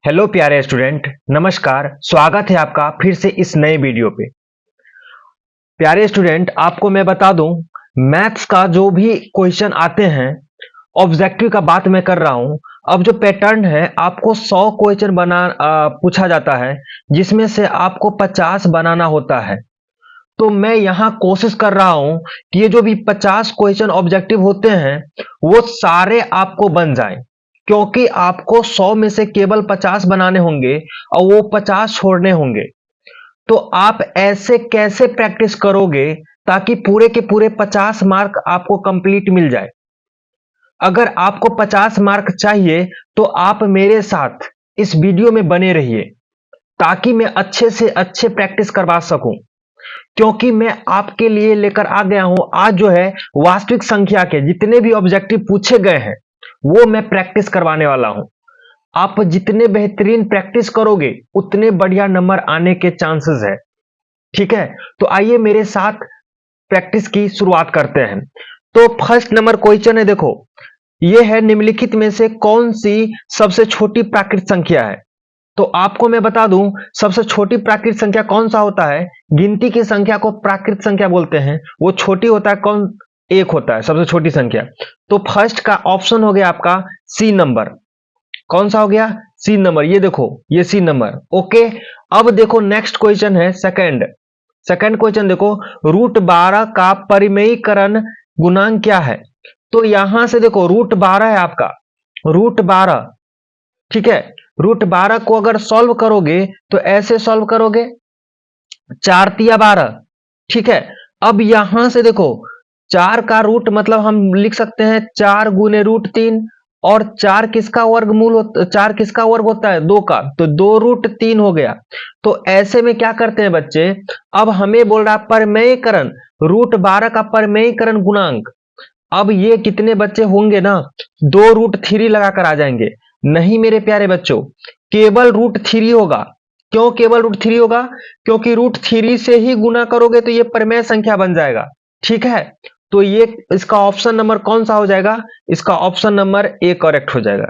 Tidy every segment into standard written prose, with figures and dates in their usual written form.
Hello प्यारे student, नमस्कार। स्वागत है आपका फिर से इस नए वीडियो पे। प्यारे स्टूडेंट, आपको मैं बता दूं, मैथ्स का जो भी क्वेश्चन आते हैं, ऑब्जेक्टिव का बात मैं कर रहा हूं। अब जो पैटर्न है, आपको 100 क्वेश्चन पूछा जाता है, जिसमें से आपको 50 बनाना होता है। तो मैं यहाँ कोशिश कर रहा हूं कि ये जो भी 50 क्वेश्चन ऑब्जेक्टिव होते हैं, वो सारे आपको बन जाएं, क्योंकि आपको 100 में से केवल 50 बनाने होंगे और वो 50 छोड़ने होंगे। तो आप ऐसे कैसे प्रैक्टिस करोगे ताकि पूरे के पूरे 50 मार्क आपको कंप्लीट मिल जाए। अगर आपको 50 मार्क चाहिए तो आप मेरे साथ इस वीडियो में बने रहिए, ताकि मैं अच्छे से अच्छे प्रैक्टिस करवा सकूं। क्योंकि मैं आपके लिए लेकर आ गया हूं आज जो है वास्तविक संख्या के जितने भी ऑब्जेक्टिव पूछे गए हैं, वो मैं प्रैक्टिस करवाने वाला हूं। आप जितने बेहतरीन प्रैक्टिस करोगे उतने बढ़िया नंबर आने के चांसेस है। ठीक है, तो आइए मेरे साथ प्रैक्टिस की शुरुआत करते हैं। तो फर्स्ट नंबर क्वेश्चन है, देखो ये है, निम्नलिखित में से कौन सी सबसे छोटी प्राकृत संख्या है। तो आपको मैं बता दूं, सबसे छोटी प्राकृत संख्या कौन सा होता है। गिनती की संख्या को प्राकृत संख्या बोलते हैं। वो छोटी होता है, कौन, एक होता है सबसे छोटी संख्या। तो फर्स्ट का ऑप्शन हो गया आपका सी नंबर। कौन सा हो गया, सी नंबर। ये देखो, ये सी नंबर। ओके, अब देखो नेक्स्ट क्वेश्चन है सेकंड। सेकंड क्वेश्चन देखो, √12 का परिमेयीकरण गुणांक क्या है। तो यहां से देखो, √12 है आपका, √12। ठीक है, √12 को अगर सॉल्व करोगे तो ऐसे सॉल्व करोगे, 4×3=12। ठीक है, अब यहां से देखो, 4 का रूट मतलब हम लिख सकते हैं 4 गुने √3। और 4 किसका वर्गमूल होता, 4 किसका वर्ग होता है, 2 का, तो 2√3 हो गया। तो ऐसे में क्या करते हैं बच्चे, अब हमें बोल रहा है परिमेयीकरण, √12 का परिमेयीकरण गुणांक। अब ये कितने बच्चे होंगे ना, 2√3 लगाकर आ जाएंगे। नहीं मेरे प्यारे बच्चों, केवल √3 होगा। क्यों केवल √3 होगा, क्योंकि √3 से ही गुना करोगे तो ये परिमेय संख्या बन जाएगा। ठीक है, तो ये इसका ऑप्शन नंबर कौन सा हो जाएगा, इसका ऑप्शन नंबर ए करेक्ट हो जाएगा।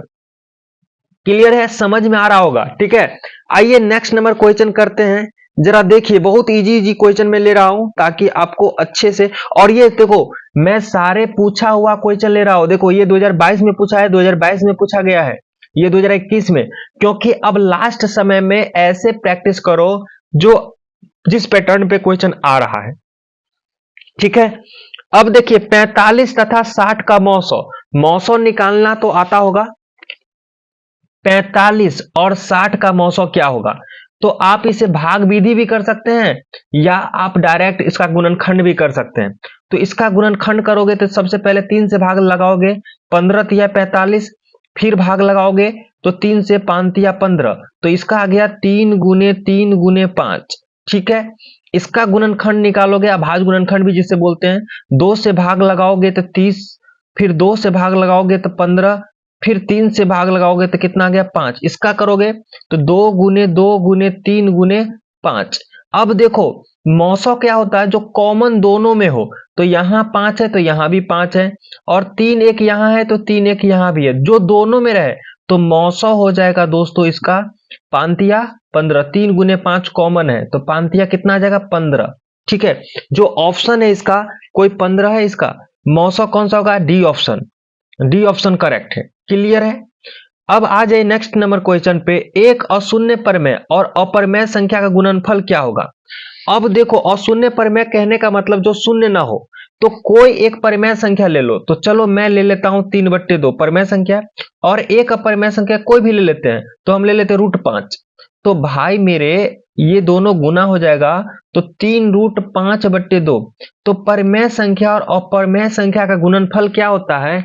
क्लियर है, समझ में आ रहा होगा। ठीक है, आइए नेक्स्ट नंबर क्वेश्चन करते हैं। जरा देखिए, बहुत इजी इजी क्वेश्चन में ले रहा हूं ताकि आपको अच्छे से, और ये देखो मैं सारे पूछा हुआ क्वेश्चन ले रहा हूं। देखो ये 2022 में पूछा है, 2022 में पूछा गया है, ये 2021 में। क्योंकि अब लास्ट समय में ऐसे प्रैक्टिस करो जो जिस पैटर्न पे क्वेश्चन आ रहा है। ठीक है, अब देखिए 45 तथा 60 का मौसौ, मौसौ निकालना तो आता होगा। 45 और 60 का मौसौ क्या होगा, तो आप इसे भाग विधि भी कर सकते हैं या आप डायरेक्ट इसका गुणनखंड भी कर सकते हैं। तो इसका गुणनखंड करोगे तो सबसे पहले 3 से भाग लगाओगे, 15 तिया 45, फिर भाग लगाओगे तो 3 से 5 तिया 15, तो इसका आ गया 3 गुने 3 गुने 5। ठीक है, इसका गुणनखंड निकालोगे, अभाज्य गुणनखंड भी जिसे बोलते हैं। 2 से भाग लगाओगे तो 30, फिर 2 से भाग लगाओगे तो 15, फिर 3 से भाग लगाओगे तो कितना आ गया, 5। इसका करोगे तो 2 गुने 2 गुने 3 गुने 5। अब देखो मौसौ क्या होता है, जो कॉमन दोनों में हो। तो यहाँ 5 है तो यहाँ भी 5 है, और 3 एक यहाँ है तो 3 एक यहाँ भी है, जो दोनों में रहे तो मौसौ हो जाएगा दोस्तों इसका 5×15। 3 गुने 5 कॉमन है तो 5 कितना आ जाएगा, 15। ठीक है, जो ऑप्शन है इसका कोई 15 है, इसका मौसौ कौन सा होगा, D option. D option correct है। क्लियर है, अब आ जाए नेक्स्ट नंबर क्वेश्चन पे। एक अशून्य परमेय और अपरमेय संख्या का गुणनफल क्या होगा। अब देखो, अशून्य परमेय कहने का मतलब जो शून्य ना हो, तो कोई एक परमेय संख्या ले लो। तो चलो मैं ले लेता हूं 3/2 परमेय संख्या, और एक अपरमेय संख्या कोई भी ले लेते हैं, तो हम ले लेते हैं √5। तो भाई मेरे ये दोनों गुना हो जाएगा, तो 3√5/2। तो परमेय संख्या और अपरमेय संख्या का गुणनफल क्या होता है,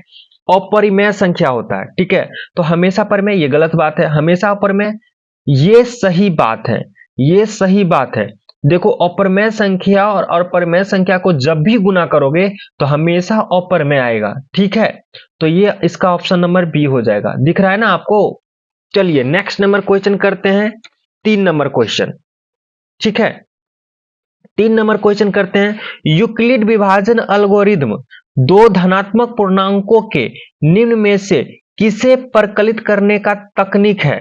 अपरिमेय संख्या होता है। ठीक है, तो हमेशा परमेय, ये गलत बात है, हमेशा अपरमेय, ये सही बात है, ये सही बात है। देखो अपरमेय संख्या और अपरमेय संख्या को जब भी गुना करोगे तो हमेशा अपरमेय आएगा। ठीक है, तो ये इसका ऑप्शन नंबर बी हो जाएगा। दिख रहा है ना आपको। चलिए नेक्स्ट नंबर क्वेश्चन करते हैं, 3 नंबर क्वेश्चन। ठीक है, 3 नंबर क्वेश्चन करते हैं। यूक्लिड विभाजन एल्गोरिथम दो धनात्मक पूर्णांकों के निम्न में से किसे परकलित करने का तकनीक है।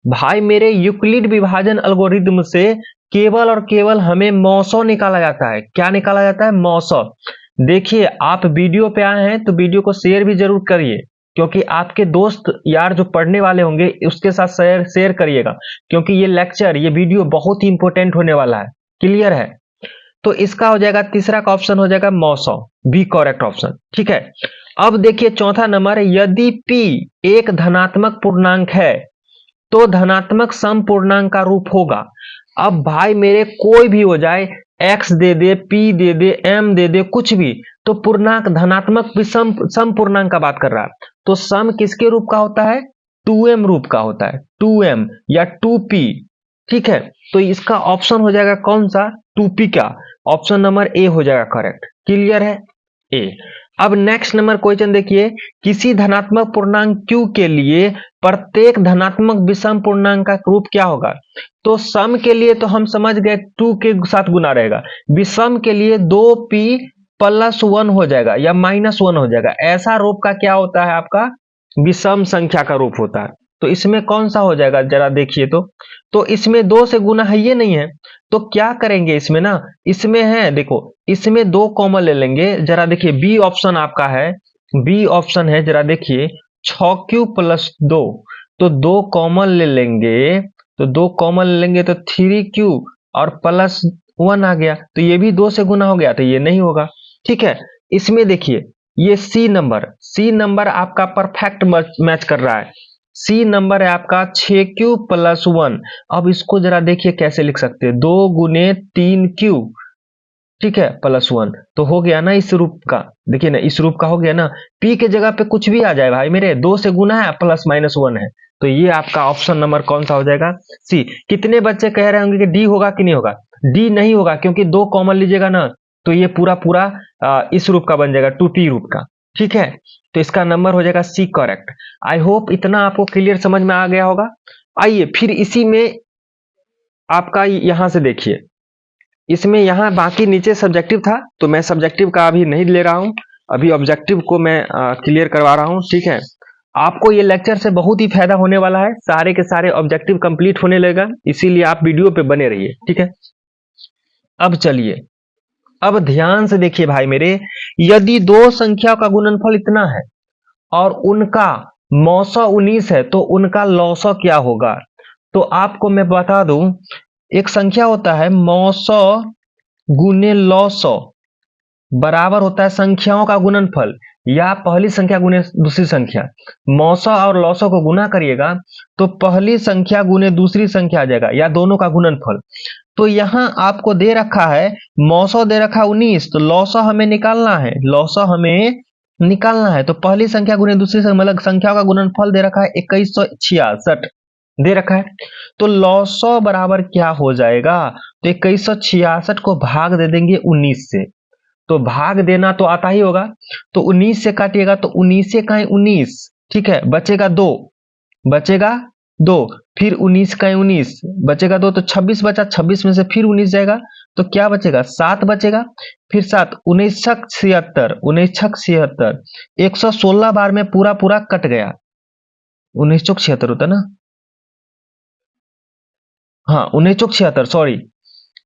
भाई मेरे यूक्लिड विभाजन एल्गोरिथ्म से केवल और केवल हमें 900 निकाला जाता है। क्या निकाला जाता है? 900। देखिए, आप वीडियो पे आए हैं तो वीडियो को शेयर भी जरूर करिए, क्योंकि आपके दोस्त यार जो पढ़ने वाले होंगे उसके साथ शेयर शेयर करिएगा, क्योंकि ये लेक्चर, ये वीडियो बहुत ही इंपॉर्टेंट होने वाला है। क्लियर है? तो इसका हो जाएगा, तीसरा का ऑप्शन हो जाएगा 900, बी करेक्ट ऑप्शन। ठीक है। अब देखिए चौथा नंबर, यदि p एक धनात्मक पूर्णांक है तो धनात्मक सम पूर्णांक का रूप होगा। अब भाई मेरे कोई भी हो जाए, x दे दे, p दे दे, m दे दे, कुछ भी, तो पूर्णांक धनात्मक विषम सम पूर्णांक का बात कर रहा है। तो सम किसके रूप का होता है? 2m रूप का होता है, 2m या 2p। ठीक है। तो इसका ऑप्शन हो जाएगा कौन सा? 2p का ऑप्शन नंबर ए हो जाएगा करेक्ट। क्लियर है? ए। अब नेक्स्ट नंबर क्वेश्चन देखिए, किसी धनात्मक पूर्णांक q के लिए प्रत्येक धनात्मक विषम पूर्णांक का रूप क्या होगा? तो सम के लिए तो हम समझ गए 2 के साथ गुना रहेगा, विषम के लिए 2p प्लस 1 हो जाएगा या माइनस 1 हो जाएगा। ऐसा रूप का क्या होता है आपका? विषम संख्या का रूप होता है। तो इसमें कौन सा हो जाएगा जरा देखिए तो इसमें 2 से गुना है, ये नहीं है। तो क्या करेंगे इसमें ना, इसमें है देखो, इसमें 2 कॉमन ले लेंगे। जरा देखिए बी ऑप्शन आपका है, बी ऑप्शन है, जरा देखिए 6q प्लस 2, तो 2 कॉमन ले लेंगे, तो 2 कॉमन ले लेंगे तो 3q और प्लस 1 आ गया, तो ये भी 2 से गुना हो गया, तो ये नहीं होगा। ठीक है। इसमें देखिए ये सी नंबर आपका परफेक्ट मैच कर रहा है। सी नंबर है आपका 6q प्लस 1। अब इसको जरा देखिए कैसे लिख सकते हैं, 2 गुने 3q, ठीक है, प्लस 1, तो हो गया ना इस रूप का। देखिए ना, इस रूप का हो गया ना। p के जगह पे कुछ भी आ जाए भाई मेरे, 2 से गुना है, प्लस माइनस 1 है, तो ये आपका ऑप्शन नंबर कौन सा हो जाएगा? सी। कितने बच्चे कह रहे होंगे कि डी होगा कि नहीं होगा? डी नहीं होगा, क्योंकि 2 कॉमन लीजिएगा ना तो ये पूरा पूरा इस रूप का बन जाएगा, 2p रूप का। ठीक है। तो इसका नंबर हो जाएगा सी करेक्ट। आई होप इतना आपको क्लियर समझ में आ गया होगा। आइए फिर इसी में आपका यहां से देखिए, इसमें यहाँ बाकी नीचे सब्जेक्टिव था, तो मैं सब्जेक्टिव का अभी नहीं ले रहा हूं, अभी ऑब्जेक्टिव को मैं क्लियर करवा रहा हूं। ठीक है। आपको ये लेक्चर से बहुत ही फायदा होने वाला है, सारे के सारे ऑब्जेक्टिव कंप्लीट होने लगेगा, इसीलिए आप वीडियो पे बने रहिए। ठीक है। अब चलिए, अब ध्यान से देखिए भाई मेरे, यदि दो संख्या का गुणनफल इतना है और उनका मौसा 19 है तो उनका लौसा क्या होगा? तो आपको मैं बता दूं, एक संख्या होता है मौसा गुने लौसा बराबर होता है संख्याओं का गुणनफल, या पहली संख्या गुने दूसरी संख्या। मौसा और लौसा को गुना करिएगा तो पहली संख्या गुने दूसरी संख्या आ जाएगा, या दोनों का गुणनफल। तो यहाँ आपको दे रखा है मौसा दे रखा 19, तो लौसा हमें निकालना है, लौसा हमें निकालना है। तो पहली संख्या गुने दूसरी संख्या, मतलब संख्या का गुणनफल दे रखा है 2166 दे रखा है। तो लौसा बराबर क्या हो जाएगा? तो 2166 को भाग दे देंगे 19 से, तो भाग देना तो आता ही होगा, तो 19 से काटिएगा तो 19 से कहीं 19, ठीक है, बचेगा 2, बचेगा 2, फिर 19 का 19 बचेगा 2, तो 26 बचा, 26 में से फिर 19 जाएगा तो क्या बचेगा? 7 बचेगा, फिर 7, 19 छक 76, 19 छक 76, 116 बार में पूरा पूरा कट गया, 19 चौक 76 होता ना, हाँ 19 चौक 76, सॉरी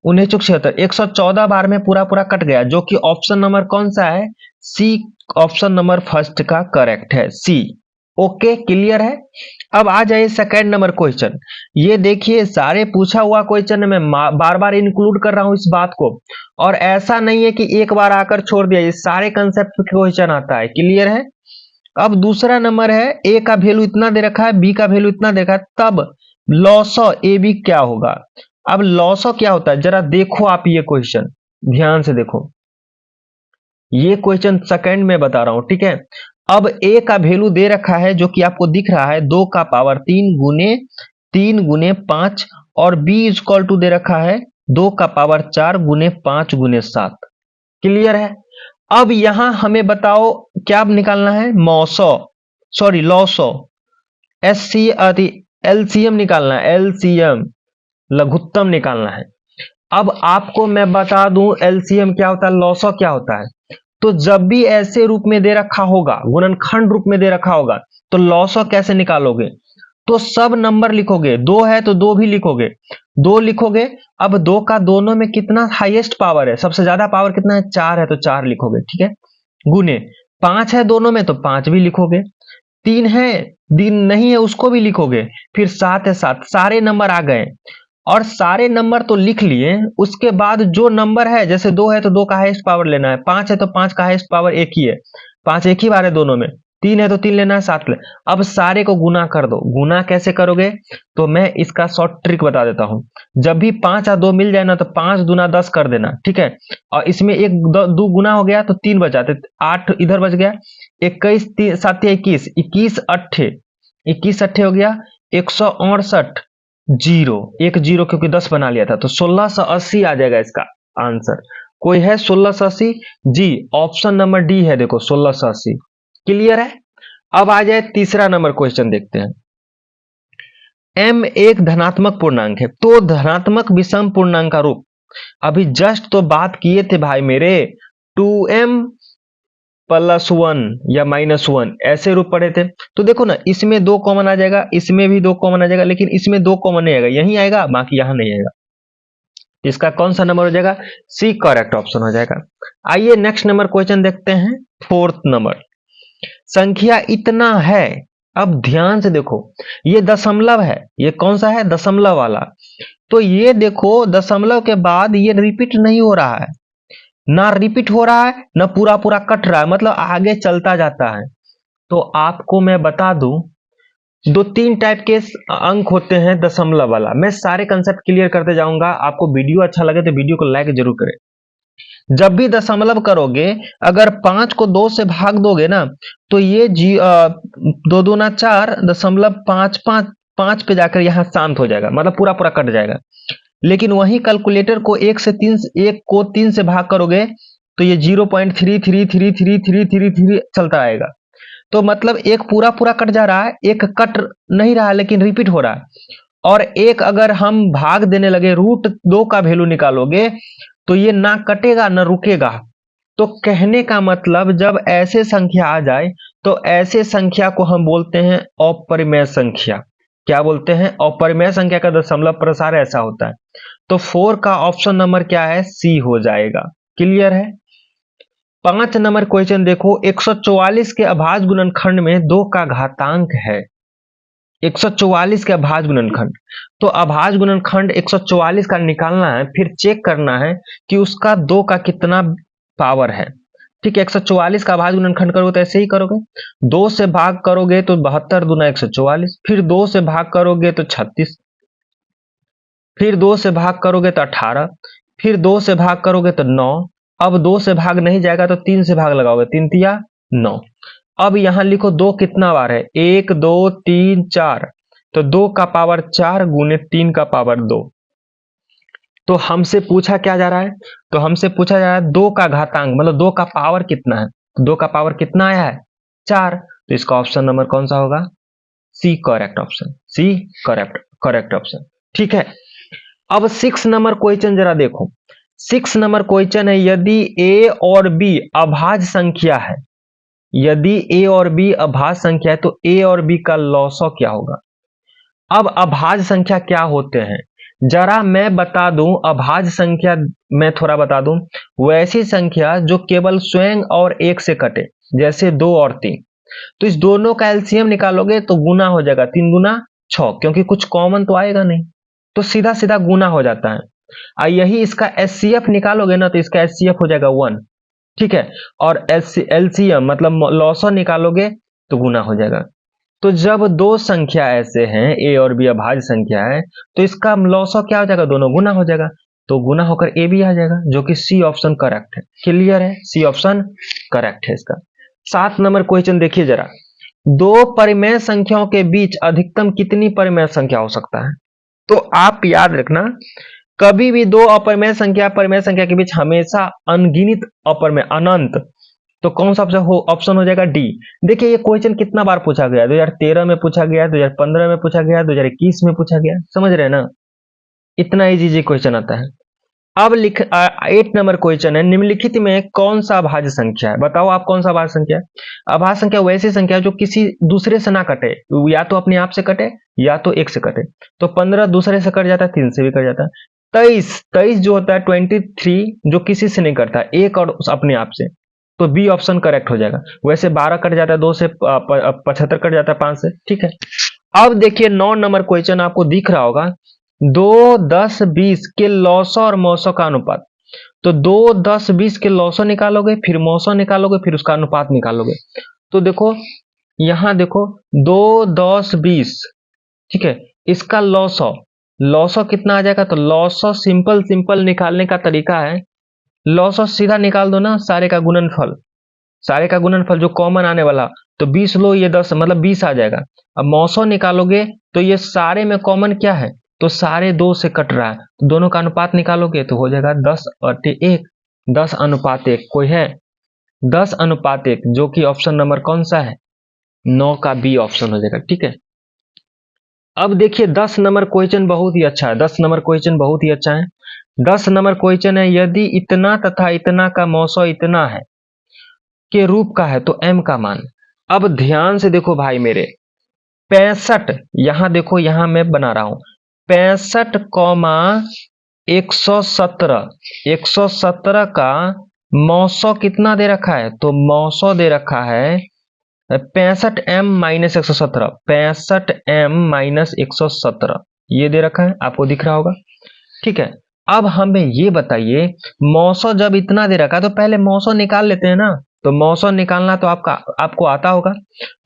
19 चौक 76, 114 बार में पूरा पूरा कट गया, जो कि ऑप्शन नंबर कौन सा है? सी ऑप्शन नंबर फर्स्ट का करेक्ट है, सी। ओके, क्लियर है। अब आ जाइए सेकंड नंबर क्वेश्चन। ये देखिए सारे पूछा हुआ क्वेश्चन में बार बार इंक्लूड कर रहा हूं इस बात को, और ऐसा नहीं है कि एक बार आकर छोड़ दिया, ये सारे कंसेप्ट क्वेश्चन आता है। क्लियर है। अब दूसरा नंबर है, ए का वैल्यू इतना दे रखा है, बी का वैल्यू इतना दे रखा है, तब लॉस ए बी क्या होगा? अब लॉस क्या होता है जरा देखो आप, ये क्वेश्चन ध्यान से देखो, ये क्वेश्चन सेकंड में बता रहा हूं, ठीक है। अब ए का वैल्यू दे रखा है जो कि आपको दिख रहा है 2 का पावर 3 गुने 5, और बी इक्वल टू दे रखा है 2 का पावर 4 गुने 5 गुने 7। क्लियर है। अब यहां हमें बताओ क्या निकालना है? मौसो, सॉरी लॉसो, एस सी एलसीएम निकालना है, एलसीएम लघुत्तम निकालना है। अब आपको मैं बता दूं एलसीएम क्या होता है, लॉसो क्या होता है। तो जब भी ऐसे रूप में दे रखा होगा, गुणनखंड रूप में दे रखा होगा, तो लॉसो कैसे निकालोगे? तो सब नंबर लिखोगे, 2 है तो 2 भी लिखोगे, 2 लिखोगे। अब 2 का दोनों में कितना हाईएस्ट पावर है, सबसे ज्यादा पावर कितना है, 4 है तो 4 लिखोगे, ठीक है। गुने 5 है दोनों में तो 5 भी लिखोगे, 3 है, दिन नहीं है उसको भी लिखोगे, फिर 7 है 7, सारे नंबर आ गए। और सारे नंबर तो लिख लिए, उसके बाद जो नंबर है, जैसे 2 है तो 2 का हाईएस्ट पावर लेना है, 5 है तो 5 का हाईएस्ट पावर एक ही है, 5 एक ही बार है दोनों में, 3 है तो 3 लेना है, 7 ले। अब सारे को गुना कर दो। गुना कैसे करोगे, तो मैं इसका शॉर्ट ट्रिक बता देता हूं। जब भी 5 और 2 मिल जाए ना तो 5 दूना 10 कर देना, ठीक है। और इसमें एक दो गुना हो गया तो 3 बचा, तो 8 इधर बच गया, 21 7 21, 21 अट्ठे, 21 अट्ठे हो गया 168, जीरो, एक जीरो क्योंकि 10 बना लिया था, तो 1680 आ जाएगा इसका आंसर। कोई है 1680? जी, ऑप्शन नंबर डी है, देखो 1680। क्लियर है। अब आ जाए तीसरा नंबर क्वेश्चन देखते हैं। m एक धनात्मक पूर्णांक है, तो धनात्मक विषम पूर्णांक का रूप, अभी जस्ट तो बात किए थे भाई मेरे, 2m +1 या -1, ऐसे रूप पढ़े थे। तो देखो ना, इसमें 2 कॉमन आ जाएगा, इसमें भी 2 कॉमन आ जाएगा, लेकिन इसमें 2 कॉमन नहीं आएगा, यही आएगा, बाकी यहां नहीं आएगा। इसका कौन सा नंबर हो जाएगा, सी करेक्ट ऑप्शन हो जाएगा। आइए नेक्स्ट नंबर क्वेश्चन देखते हैं। फोर्थ नंबर, संख्या इतना है, अब ध्यान से देखो, ये दशमलव है, ये कौन सा है, दशमलव वाला। तो ये देखो दशमलव के बाद ये रिपीट नहीं हो रहा है, ना रिपीट हो रहा है ना पूरा पूरा कट रहा है, मतलब आगे चलता जाता है। तो आपको मैं बता दूं, 2-3 टाइप के अंक होते हैं दशमलव वाला। मैं सारे कंसेप्ट क्लियर करते जाऊंगा, आपको वीडियो अच्छा लगे तो वीडियो को लाइक जरूर करें। जब भी दशमलव करोगे, अगर 5 को 2 से भाग दोगे ना, तो ये 2 दूना 4, 5.5 पे जाकर यहाँ शांत हो जाएगा, मतलब पूरा पूरा कट जाएगा। लेकिन वही कैलकुलेटर को 1 को 3 से भाग करोगे तो ये 0.333333 चलता आएगा। तो मतलब एक पूरा पूरा कट जा रहा है, एक कट नहीं रहा लेकिन रिपीट हो रहा है। और एक अगर हम भाग देने लगे, √2 का वैल्यू निकालोगे तो ये ना कटेगा ना रुकेगा। तो कहने का मतलब, जब ऐसे संख्या आ जाए तो ऐसे संख्या को हम बोलते हैं अपरिमेय संख्या। क्या बोलते हैं, अपरिमेय संख्या का दशमलव प्रसार ऐसा होता है। तो 4 का ऑप्शन नंबर क्या है, सी हो जाएगा। क्लियर है। 5 नंबर क्वेश्चन देखो, 144 के अभाज्य गुणनखंड में 2 का घातांक है। 144 के अभाज्य गुणनखंड, तो अभाज्य गुणनखंड 144 का निकालना है, फिर चेक करना है कि उसका 2 का कितना पावर है। ठीक है, 144 का अभाज्य गुणनखंड करोगे तो ऐसे ही करोगे, 2 से भाग करोगे तो 72 दूना 144, फिर 2 से भाग करोगे तो 36, फिर 2 से भाग करोगे तो 18, फिर 2 से भाग करोगे तो 9। अब 2 से भाग नहीं जाएगा तो 3 से भाग लगाओगे, 3 तिया 9। अब यहां लिखो 2 कितना बार है, 1 2 3 4, तो 2 का पावर 4 गुने 3 का पावर 2। तो हमसे पूछा क्या जा रहा है, तो हमसे पूछा जा रहा है 2 का घातांक, मतलब 2 का पावर कितना है। तो 2 का पावर कितना आया है, 4। तो इसका ऑप्शन नंबर कौन सा होगा, C correct option, C correct option. ठीक है। अब 6 नंबर क्वेश्चन जरा देखो। 6 नंबर क्वेश्चन है, यदि ए और बी अभाज्य संख्या है, यदि ए और बी अभाज्य संख्या है तो ए और बी का लॉसो क्या होगा। अब अभाज्य संख्या क्या होते हैं, जरा मैं बता दूं। अभाज्य संख्या मैं थोड़ा बता दूं, वैसी संख्या जो केवल स्वयं और एक से कटे, जैसे 2 और 3। तो इस दोनों का एलसीएम निकालोगे तो गुना हो जाएगा, 3 दूना 6, क्योंकि कुछ कॉमन तो आएगा नहीं, तो सीधा सीधा गुना हो जाता है। यही इसका एचसीएफ निकालोगे ना तो इसका एचसीएफ हो जाएगा 1। ठीक है। और एलसीएम मतलब लॉसो निकालोगे तो गुना हो जाएगा। तो जब दो संख्या ऐसे हैं, ए और बी अभाज्य संख्या है, तो इसका लॉसो क्या हो जाएगा, दोनों गुना हो जाएगा, तो गुना होकर ए भी आ जाएगा, जो कि सी ऑप्शन करेक्ट है। क्लियर है, सी ऑप्शन करेक्ट है इसका। 7 नंबर क्वेश्चन देखिए जरा, 2 परिमेय संख्याओं के बीच अधिकतम कितनी परिमेय संख्या हो सकता है। तो आप याद रखना, कभी भी 2 अपरिमेय संख्या परिमेय संख्या के बीच हमेशा अनगिनत अपरिमेय, अनंत। तो कौन सा ऑप्शन हो जाएगा, डी। देखिए ये क्वेश्चन कितना बार पूछा गया, 2013 में पूछा गया, 2015 में पूछा गया, 2021 में पूछा गया, समझ रहे हैं ना, इतना इजी क्वेश्चन आता है। अब 8 नंबर क्वेश्चन है, निम्नलिखित में कौन सा अभाज्य संख्या है? बताओ आप कौन सा अभाज्य संख्या है? अभाज्य संख्या वैसी संख्या है जो किसी दूसरे से ना कटे, या तो अपने आप से कटे या तो एक से कटे। तो 15 दूसरे से कट जाता है, 3 से भी कट जाता है। 23 जो होता है 23 जो किसी से नहीं कटता, एक और अपने आप से, तो बी ऑप्शन करेक्ट हो जाएगा। वैसे 12 कट जाता है 2 से, 75 कट जाता है 5 से, ठीक है। अब देखिए 9 नंबर क्वेश्चन आपको दिख रहा होगा, 2, 10, 20 के लौसो और मौसो का अनुपात। तो 2, 10, 20 के लौसो निकालोगे, फिर मौसो निकालोगे, फिर उसका अनुपात निकालोगे। तो देखो यहां देखो 2, 10, 20, ठीक है, इसका लौसो, लौसो कितना आ जाएगा? तो लौसो सिंपल सिंपल निकालने का तरीका है, लौसो सीधा निकाल दो ना, सारे का गुणनफल, सारे का गुणनफल जो कॉमन आने वाला, तो 20 लो, ये 10 मतलब 20 आ जाएगा। अब मौसो निकालोगे तो ये सारे में कॉमन क्या है? तो सारे 2 से कट रहा है, तो दोनों का अनुपात निकालोगे तो हो जाएगा 10/1, 10:1। कोई है? 10:1, जो कि ऑप्शन नंबर कौन सा है? 9 का बी ऑप्शन हो जाएगा, ठीक है। अब देखिए 10 नंबर क्वेश्चन बहुत ही अच्छा है, 10 नंबर क्वेश्चन बहुत ही अच्छा है। 10 नंबर क्वेश्चन है, यदि इतना तथा इतना का मौसो इतना है के रूप का है तो m का मान। अब ध्यान से देखो भाई मेरे, 65, यहां देखो, यहां मैं बना रहा हूं 65,117, 117 का मौसो कितना दे रखा है? तो मौसो दे रखा है 65m-117, 65m-117 ये दे रखा है, आपको दिख रहा होगा, ठीक है। अब हमें ये बताइए, मौसो जब इतना दे रखा है तो पहले मौसो निकाल लेते हैं ना। तो मौसो निकालना तो आपको आता होगा।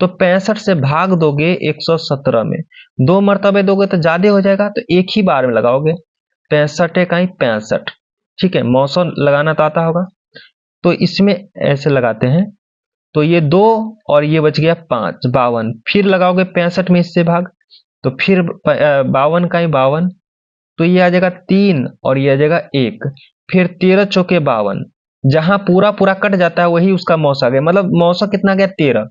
तो 65 से भाग दोगे 117 में, 2 मरतबे दोगे तो ज्यादा हो जाएगा, तो एक ही बार में लगाओगे, 65 ठीक है। मौसो लगाना तो आता होगा, तो इसमें ऐसे लगाते हैं, तो ये 2 और ये बच गया 5, 52। फिर लगाओगे 65 में इससे भाग, तो फिर 52 का ही 52, तो ये आ जाएगा 3 और ये आ जाएगा 1। फिर 13 चौके 52, जहां पूरा पूरा कट जाता है वही उसका मौसा गया, मतलब मौसा कितना गया? 13।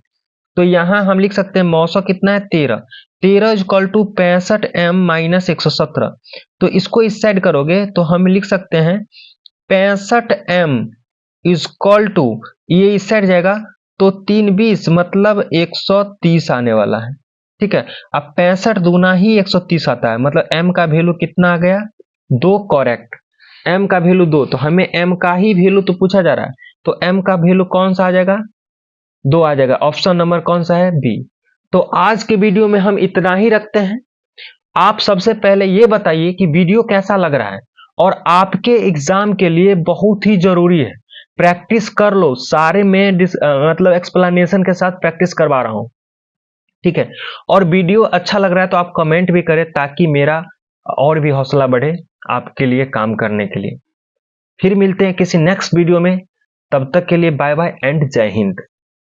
तो यहां हम लिख सकते हैं मौसा कितना है? 13। 13 इक्वल टू 65m-117। तो इसको इस साइड करोगे तो हम लिख सकते हैं 65m इक्वल टू, ये इस साइड जाएगा तो 3 20 मतलब 130 आने वाला है, ठीक है। अब 65 दूना ही 130 आता है, मतलब m का वैल्यू कितना आ गया? 2, करेक्ट। m का वैल्यू 2, तो हमें m का ही वैल्यू तो पूछा जा रहा है, तो m का वैल्यू कौन सा आ जाएगा? 2 आ जाएगा। ऑप्शन नंबर कौन सा है? बी। तो आज के वीडियो में हम इतना ही रखते हैं। आप सबसे पहले ये बताइए कि वीडियो कैसा लग रहा है, और आपके एग्जाम के लिए बहुत ही जरूरी है, प्रैक्टिस कर लो सारे में, मतलब एक्सप्लेनेशन के साथ प्रैक्टिस करवा रहा हूं, ठीक है। और वीडियो अच्छा लग रहा है तो आप कमेंट भी करें, ताकि मेरा और भी हौसला बढ़े आपके लिए काम करने के लिए। फिर मिलते हैं किसी नेक्स्ट वीडियो में, तब तक के लिए बाय बाय एंड जय हिंद।